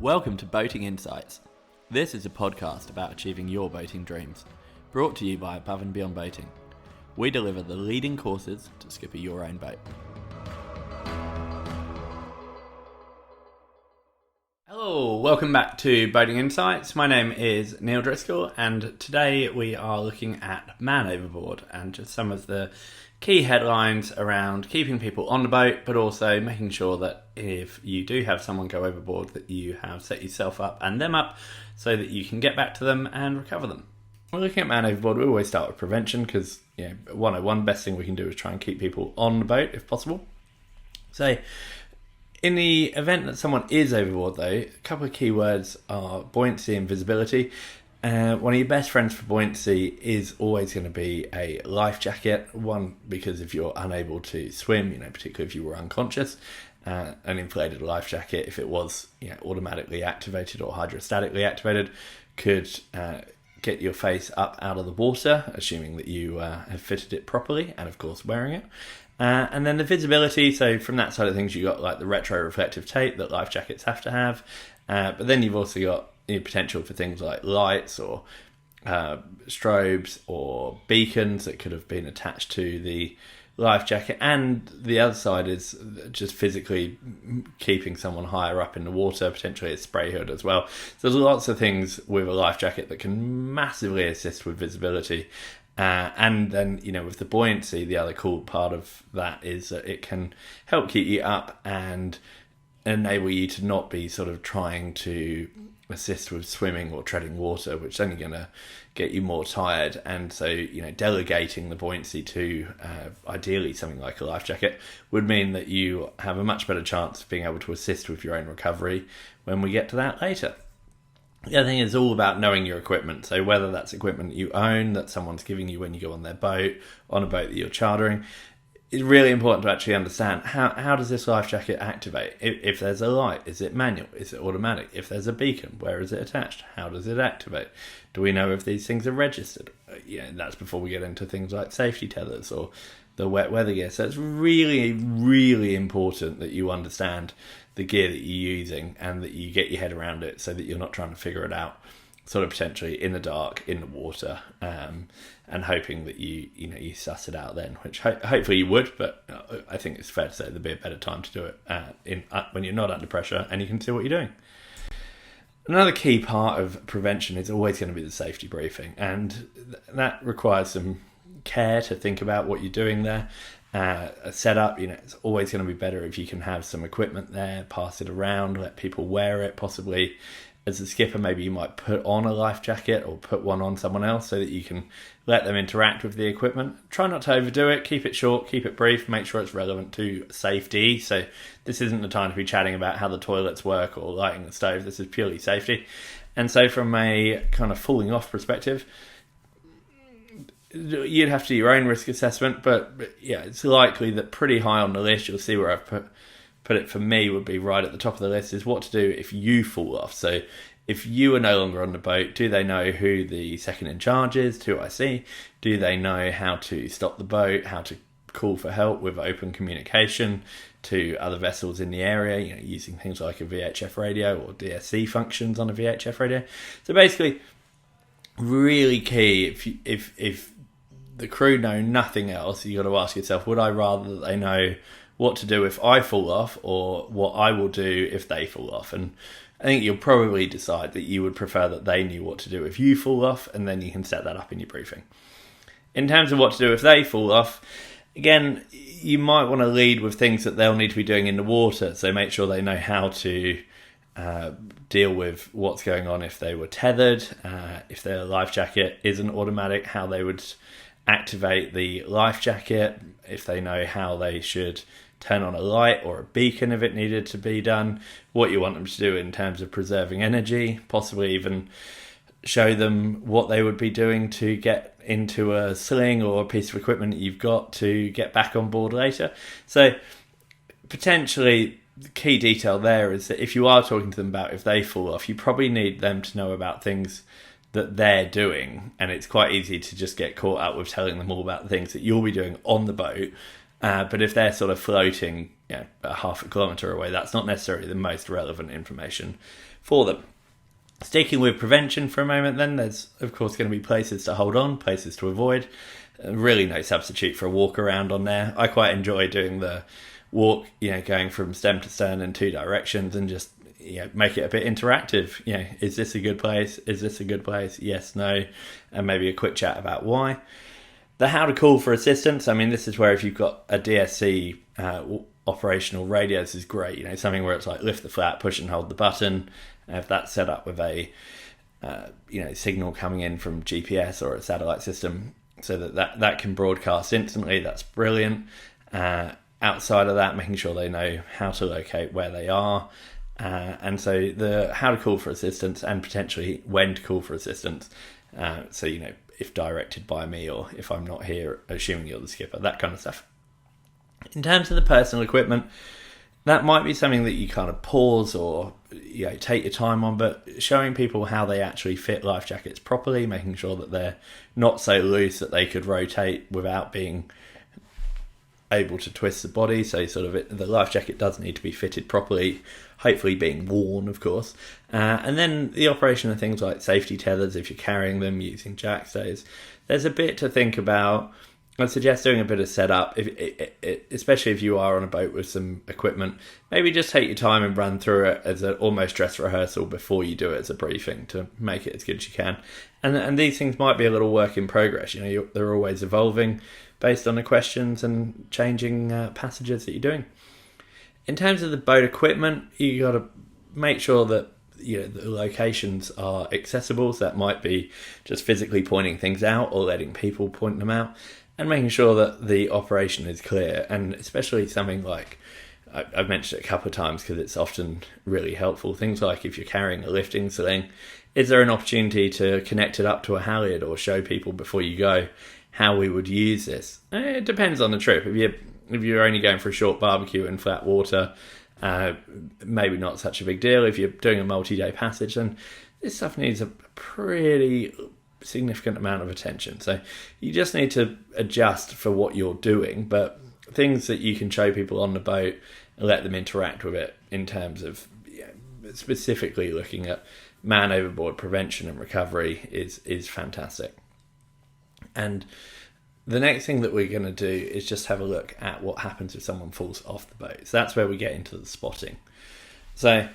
Welcome to Boating Insights. This is a podcast about achieving your boating dreams, brought to you by Above and Beyond Boating. We deliver the leading courses to skipper your own boat. Hello, welcome back to Boating Insights. My name is Neil Driscoll, and today we are looking at Man Overboard and just some of the key headlines around keeping people on the boat, but also making sure that if you do have someone go overboard, that you have set yourself up and them up so that you can get back to them and recover them. We're looking at Man Overboard. We always start with prevention because, 101, best thing we can do is try and keep people on the boat if possible. So, in the event that someone is overboard, though, a couple of key words are buoyancy and visibility. One of your best friends for buoyancy is always going to be a life jacket. One, because if you're unable to swim, particularly if you were unconscious, an inflated life jacket, if it was automatically activated or hydrostatically activated, could get your face up out of the water, assuming that you have fitted it properly and, of course, wearing it. And then the visibility, so from that side of things, you've got like the retro-reflective tape that life jackets have to have. But then you've also got the potential for things like lights or strobes or beacons that could have been attached to the life jacket. And the other side is just physically keeping someone higher up in the water, potentially a spray hood as well. So there's lots of things with a life jacket that can massively assist with visibility. And then, with the buoyancy, the other cool part of that is that it can help keep you up and enable you to not be sort of trying to assist with swimming or treading water, which is only going to get you more tired. And so, delegating the buoyancy to ideally something like a life jacket would mean that you have a much better chance of being able to assist with your own recovery when we get to that later. The other thing is all about knowing your equipment. So whether that's equipment you own, that someone's giving you when you go on their boat, on a boat that you're chartering, it's really important to actually understand how does this life jacket activate? If there's a light, is it manual? Is it automatic? If there's a beacon, where is it attached? How does it activate? Do we know if these things are registered? That's before we get into things like safety tethers or the wet weather gear. So it's really, really important that you understand the gear that you're using and that you get your head around it so that you're not trying to figure it out sort of potentially in the dark, in the water, and hoping that you suss it out then, which hopefully you would, but I think it's fair to say there'd be a better time to do it when you're not under pressure and you can see what you're doing. Another key part of prevention is always going to be the safety briefing, and that requires some care to think about what you're doing there. A setup, it's always going to be better if you can have some equipment there, pass it around, let people wear it. Possibly as a skipper, maybe you might put on a life jacket or put one on someone else so that you can let them interact with the equipment. Try not to overdo it, keep it short, keep it brief, make sure it's relevant to safety. So this isn't the time to be chatting about how the toilets work or lighting the stove. This is purely safety. And so from a kind of falling off perspective, you'd have to do your own risk assessment, but it's likely that pretty high on the list, you'll see where I've put it for me, would be right at the top of the list, is what to do if you fall off. So if you are no longer on the boat, do they know who the second in charge is, 2IC? Do they know how to stop the boat, how to call for help with open communication to other vessels in the area, using things like a VHF radio or DSC functions on a VHF radio? So basically, really key, if the crew know nothing else, you've got to ask yourself, would I rather that they know what to do if I fall off or what I will do if they fall off? And I think you'll probably decide that you would prefer that they knew what to do if you fall off, and then you can set that up in your briefing. In terms of what to do if they fall off, again, you might want to lead with things that they'll need to be doing in the water, so make sure they know how to deal with what's going on if they were tethered, if their life jacket isn't automatic, how they would activate the life jacket, if they know how they should turn on a light or a beacon if it needed to be done, what you want them to do in terms of preserving energy, possibly even show them what they would be doing to get into a sling or a piece of equipment that you've got to get back on board later. So potentially the key detail there is that if you are talking to them about if they fall off, you probably need them to know about things that they're doing, and it's quite easy to just get caught up with telling them all about the things that you'll be doing on the boat But if they're sort of floating a half a kilometre away, that's not necessarily the most relevant information for them. Sticking with prevention for a moment then, there's of course going to be places to hold on, places to avoid. Really no substitute for a walk around on there. I quite enjoy doing the walk, going from stem to stern in 2 directions and just make it a bit interactive. Is this a good place? Is this a good place? Yes, no, and maybe a quick chat about why. The how to call for assistance. I mean, this is where if you've got a DSC operational radios is great. Something where it's like lift the flap, push and hold the button. If that's set up with a signal coming in from GPS or a satellite system, so that can broadcast instantly, that's brilliant. Outside of that, making sure they know how to locate where they are. And so the how to call for assistance and potentially when to call for assistance. So, if directed by me or if I'm not here, assuming you're the skipper, that kind of stuff. In terms of the personal equipment, that might be something that you kind of pause or take your time on, but showing people how they actually fit life jackets properly, making sure that they're not so loose that they could rotate without being able to twist the body. So the life jacket does need to be fitted properly, hopefully being worn, of course. And then the operation of things like safety tethers, if you're carrying them, using jackstays. There's a bit to think about. I'd suggest doing a bit of setup, especially if you are on a boat with some equipment. Maybe just take your time and run through it as an almost dress rehearsal before you do it as a briefing to make it as good as you can. And these things might be a little work in progress. They're always evolving based on the questions and changing passages that you're doing. In terms of the boat equipment, you got to make sure that the locations are accessible. So that might be just physically pointing things out or letting people point them out. And making sure that the operation is clear, and especially something like, I've mentioned it a couple of times because it's often really helpful, things like if you're carrying a lifting sling, is there an opportunity to connect it up to a halyard or show people before you go how we would use this? It depends on the trip. If you're only going for a short barbecue in flat water, maybe not such a big deal. If you're doing a multi-day passage, then this stuff needs a pretty significant amount of attention. So you just need to adjust for what you're doing, but things that you can show people on the boat and let them interact with it in terms of specifically looking at man overboard prevention and recovery is fantastic. And the next thing that we're going to do is just have a look at what happens if someone falls off the boat. So that's where we get into the spotting. So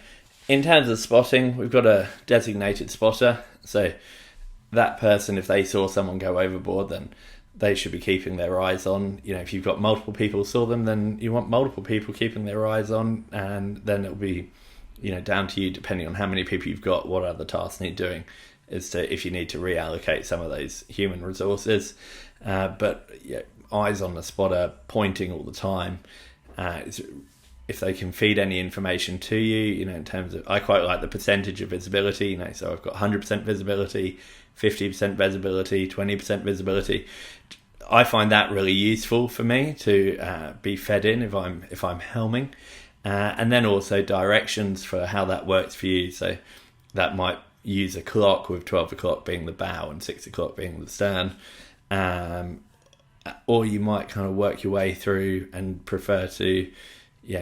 in terms of spotting, we've got a designated spotter. So that person, if they saw someone go overboard, then they should be keeping their eyes on. If you've got multiple people saw them, then you want multiple people keeping their eyes on, and then it'll be, down to you, depending on how many people you've got, what other tasks need doing, as to if you need to reallocate some of those human resources. But eyes on the spotter, pointing all the time. If they can feed any information to you, in terms of, I quite like the percentage of visibility, so I've got 100% visibility, 50% visibility, 20% visibility. I find that really useful for me to be fed in if I'm helming, and then also directions for how that works for you. So that might use a clock with 12 o'clock being the bow and 6 o'clock being the stern, or you might kind of work your way through and prefer to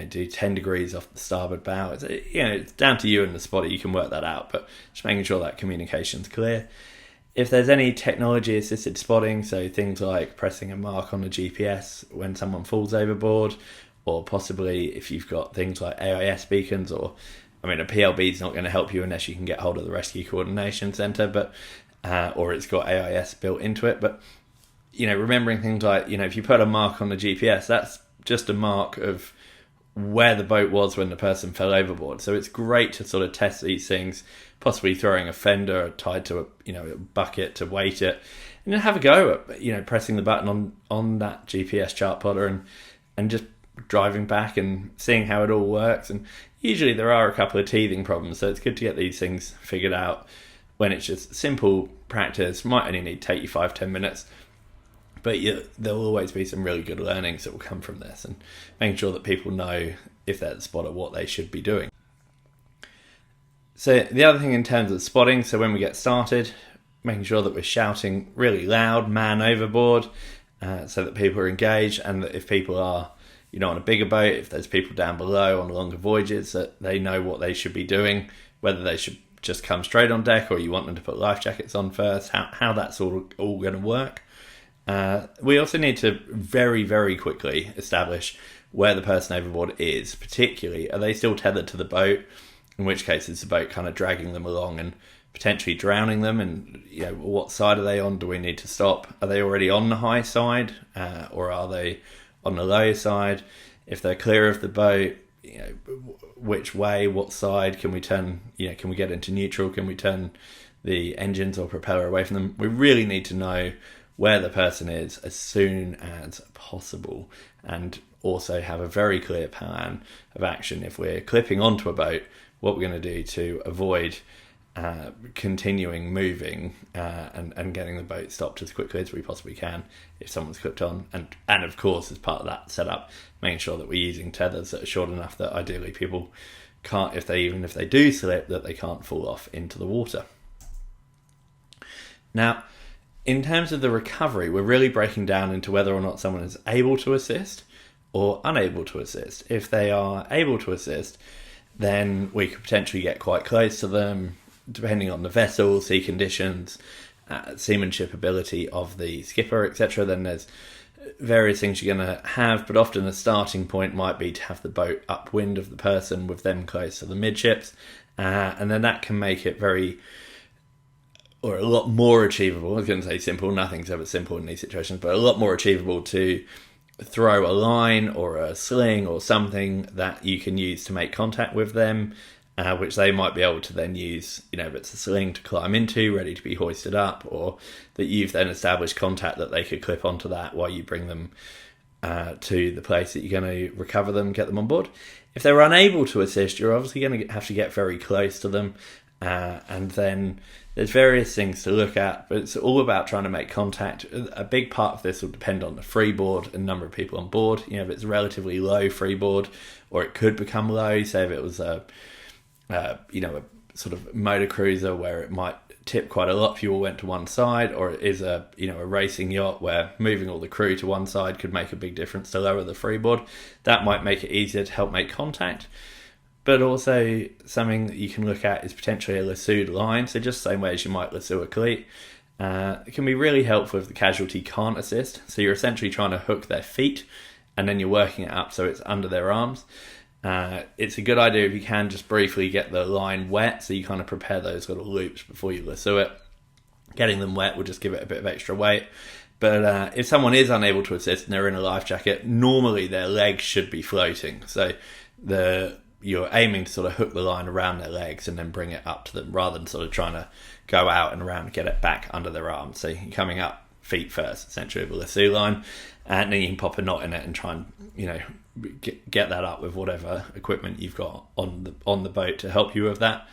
do 10 degrees off the starboard bow. It's down to you and the spotter. You can work that out, but just making sure that communication's clear. If there's any technology-assisted spotting, so things like pressing a mark on the GPS when someone falls overboard, or possibly if you've got things like AIS beacons, or, a PLB is not going to help you unless you can get hold of the Rescue Coordination Centre, but or it's got AIS built into it. But, remembering things like, if you put a mark on the GPS, that's just a mark of where the boat was when the person fell overboard. So it's great to sort of test these things, possibly throwing a fender tied to a bucket to weight it, and then have a go at pressing the button on that GPS chart plotter and just driving back and seeing how it all works. And usually there are a couple of teething problems, so it's good to get these things figured out when it's just simple practice. Might only take you 5-10 minutes, but there'll always be some really good learnings that will come from this, and making sure that people know, if they're the spotter, what they should be doing. So the other thing in terms of spotting, so when we get started, making sure that we're shouting really loud, man overboard, so that people are engaged, and that if people are, on a bigger boat, if there's people down below on longer voyages, that they know what they should be doing, whether they should just come straight on deck or you want them to put life jackets on first, how that's all going to work. We also need to very, very quickly establish where the person overboard is. Particularly, are they still tethered to the boat? In which case, is the boat kind of dragging them along and potentially drowning them? And what side are they on? Do we need to stop? Are they already on the high side, or are they on the low side? If they're clear of the boat, which way, what side can we turn? Can we get into neutral? Can we turn the engines or propeller away from them? We really need to know where the person is as soon as possible, and also have a very clear plan of action. If we're clipping onto a boat, what we're going to do to avoid continuing moving and getting the boat stopped as quickly as we possibly can if someone's clipped on, and of course, as part of that setup, making sure that we're using tethers that are short enough that ideally people can't, if they do slip, that they can't fall off into the water. Now, in terms of the recovery, we're really breaking down into whether or not someone is able to assist or unable to assist. If they are able to assist, then we could potentially get quite close to them, depending on the vessel, sea conditions, seamanship ability of the skipper, etc. Then there's various things you're going to have, but often the starting point might be to have the boat upwind of the person with them close to the midships, and then that can make it a lot more achievable. I was going to say simple, nothing's ever simple in these situations, but a lot more achievable to throw a line or a sling or something that you can use to make contact with them, which they might be able to then use, if it's a sling to climb into, ready to be hoisted up, or that you've then established contact that they could clip onto that while you bring them to the place that you're going to recover them, get them on board. If they're unable to assist, you're obviously going to have to get very close to them, and then there's various things to look at, but it's all about trying to make contact. A big part of this will depend on the freeboard and number of people on board. If it's a relatively low freeboard, or it could become low, say if it was a sort of motor cruiser where it might tip quite a lot if you all went to one side, or it is a racing yacht where moving all the crew to one side could make a big difference to lower the freeboard. That might make it easier to help make contact. But also something that you can look at is potentially a lassoed line. So just the same way as you might lasso a cleat. It can be really helpful if the casualty can't assist. So you're essentially trying to hook their feet and then you're working it up so it's under their arms. It's a good idea if you can just briefly get the line wet, so you kind of prepare those little loops before you lasso it. Getting them wet will just give it a bit of extra weight. But if someone is unable to assist and they're in a life jacket, normally their legs should be floating. So you're aiming to sort of hook the line around their legs and then bring it up to them, rather than sort of trying to go out and around and get it back under their arms. So you're coming up feet first, essentially, with a lasso line, and then you can pop a knot in it and try and get that up with whatever equipment you've got on the boat to help you with that.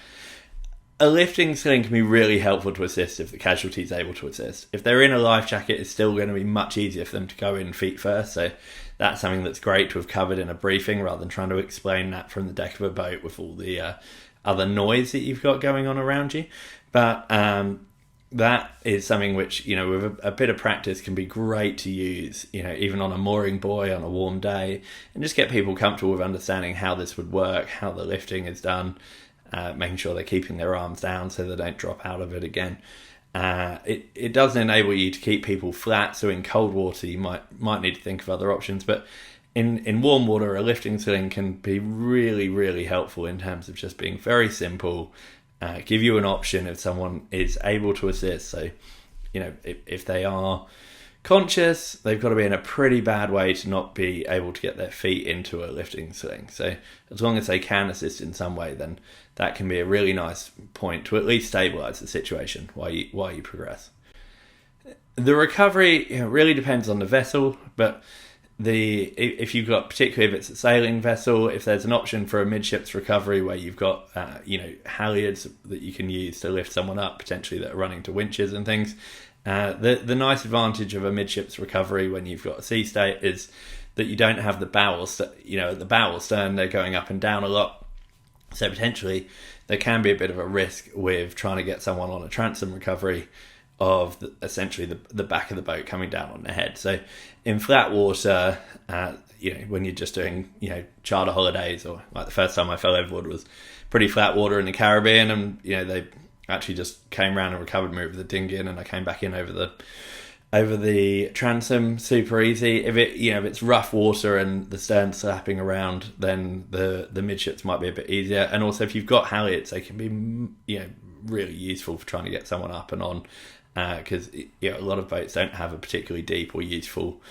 A lifting sling can be really helpful to assist if the casualty is able to assist. If they're in a life jacket, it's still going to be much easier for them to go in feet first. So that's something that's great to have covered in a briefing, rather than trying to explain that from the deck of a boat with all the other noise that you've got going on around you. But that is something which, with a bit of practice can be great to use, even on a mooring buoy on a warm day, and just get people comfortable with understanding how this would work, how the lifting is done, making sure they're keeping their arms down so they don't drop out of it again. It does enable you to keep people flat, so in cold water you might need to think of other options, but in warm water a lifting sling can be really, really helpful in terms of just being very simple, give you an option if someone is able to assist. So if they are conscious, they've got to be in a pretty bad way to not be able to get their feet into a lifting sling. So as long as they can assist in some way, then that can be a really nice point to at least stabilise the situation while you progress. The recovery really depends on the vessel, but if you've got, particularly if it's a sailing vessel, if there's an option for a midships recovery where you've got halyards that you can use to lift someone up, potentially that are running to winches and things. The nice advantage of a midships recovery when you've got a sea state is that you don't have the bow at the bow stern, they're going up and down a lot. So potentially there can be a bit of a risk with trying to get someone on a transom recovery of essentially the back of the boat coming down on the head. So in flat water, when you're just doing, charter holidays, or like the first time I fell overboard was pretty flat water in the Caribbean, and, they actually just came around and recovered me with the dinghy in, and I came back in over the transom super easy. If it's rough water and the stern's slapping around, then the midships might be a bit easier. And also if you've got halyards, they can be really useful for trying to get someone up and on, because a lot of boats don't have a particularly deep or useful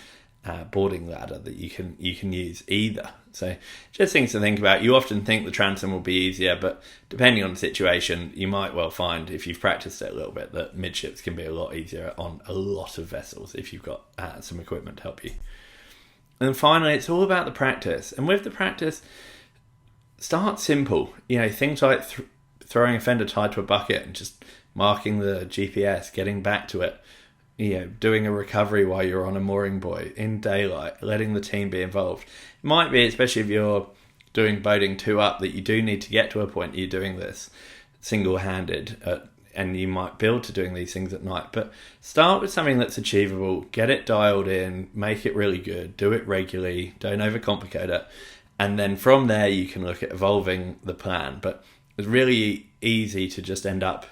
boarding ladder that you can use either. So just things to think about. You often think the transom will be easier, but depending on the situation, you might well find, if you've practiced it a little bit, that midships can be a lot easier on a lot of vessels if you've got some equipment to help you. And then finally, it's all about the practice. And with the practice, start simple. Things like throwing a fender tied to a bucket and just marking the GPS, getting back to it, doing a recovery while you're on a mooring buoy in daylight, letting the team be involved. It might be, especially if you're doing boating 2 up, that you do need to get to a point you're doing this single-handed, and you might build to doing these things at night. But start with something that's achievable, get it dialed in, make it really good, do it regularly, don't overcomplicate it, and then from there you can look at evolving the plan. But it's really easy to just end up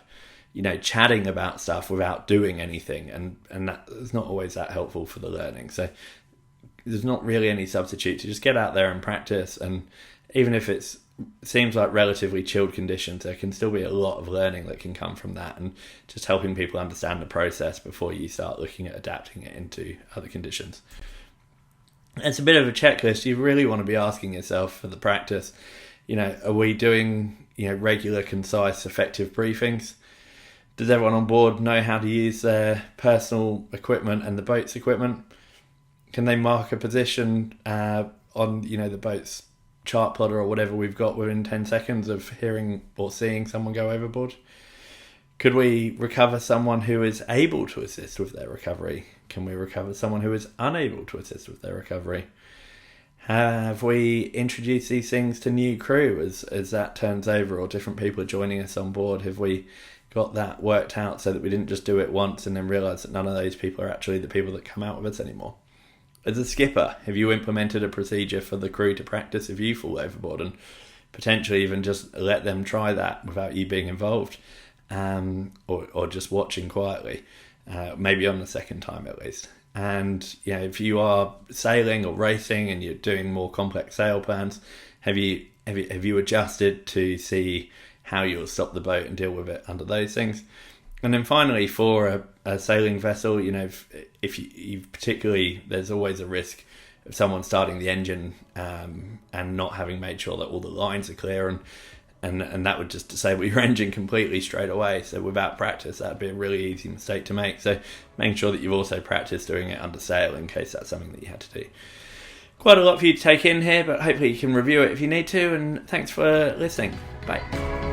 chatting about stuff without doing anything, and that is not always that helpful for the learning. So there's not really any substitute to just get out there and practice. And even if it seems like relatively chilled conditions, there can still be a lot of learning that can come from that, and just helping people understand the process before you start looking at adapting it into other conditions. It's a bit of a checklist. You really want to be asking yourself for the practice, are we doing regular, concise, effective briefings? Does everyone on board know how to use their personal equipment and the boat's equipment? Can they mark a position on the boat's chart plotter or whatever we've got within 10 seconds of hearing or seeing someone go overboard? Could we recover someone who is able to assist with their recovery? Can we recover someone who is unable to assist with their recovery? Have we introduced these things to new crew as that turns over, or different people are joining us on board? Have we got that worked out so that we didn't just do it once and then realise that none of those people are actually the people that come out with us anymore? As a skipper, have you implemented a procedure for the crew to practice if you fall overboard, and potentially even just let them try that without you being involved, or just watching quietly, maybe on the second time at least? And if you are sailing or racing and you're doing more complex sail plans, have you adjusted to see how you'll stop the boat and deal with it under those things? And then finally, for a sailing vessel, if you particularly, there's always a risk of someone starting the engine and not having made sure that all the lines are clear, and that would just disable your engine completely straight away. So without practice, that'd be a really easy mistake to make. So making sure that you've also practiced doing it under sail in case that's something that you had to do. Quite a lot for you to take in here, but hopefully you can review it if you need to, and thanks for listening. Bye.